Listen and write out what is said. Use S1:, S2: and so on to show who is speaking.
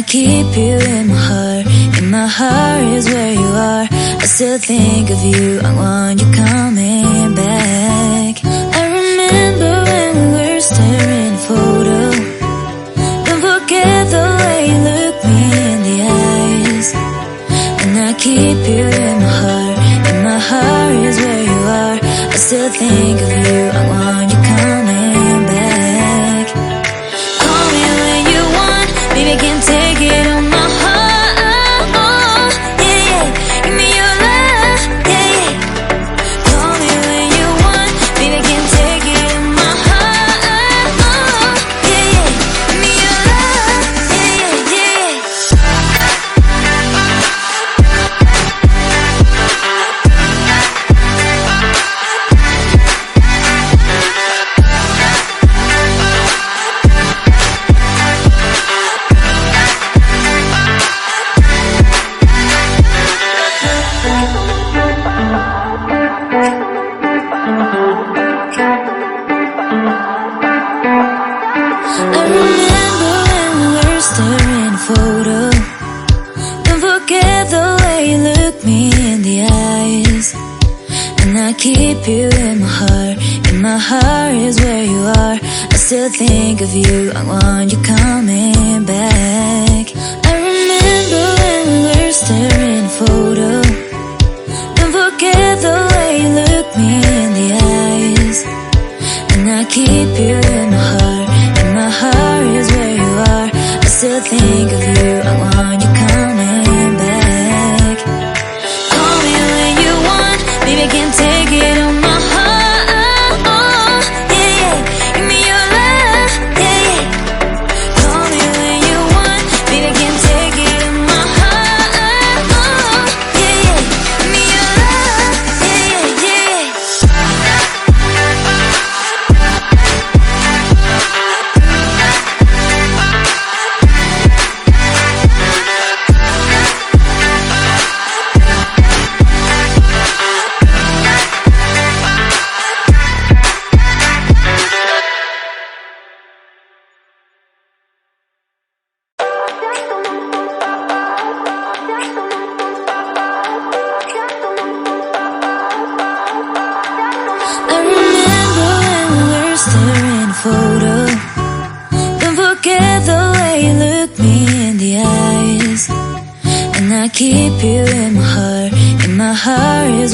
S1: keep you in my heart. In my heart is where you are. I still think of you. I want you coming back. I remember when we were staring at a photo. Don't forget the way you look me in the eyes. And I keep you in my heart. In my heart is where you are. I still think of you. I want you coming back. Call me when you want. Baby, I can't take it on my heart. Yeah, yeah. Give me your love. Yeah, yeah. Call me when you want. Baby, I can't take it on my heart. Yeah, yeah. Give me your love. Yeah, yeah, yeah. I remember when we were staring at a photo. Don't forget the way you look me in the eyes. And I keep you in my heart. In my heart is where you are. I still think of you. I want you coming back. I remember when we were staring at a photo. Don't forget the way you look me in the eyes. And I keep you in my heart. In my heart is where you are. I still think of you. I want you coming back. Call me when you want. Baby, I can't take it on my heart. Yeah, yeah. Give me your love. Yeah, yeah. Call me when you want. Baby, I can't take it on my heart. Yeah, yeah. Give me your love. Yeah, yeah, yeah. I remember when we were staring at a photo. Don't forget the way you look me in the eyes. And I keep you in my heart. In my heart is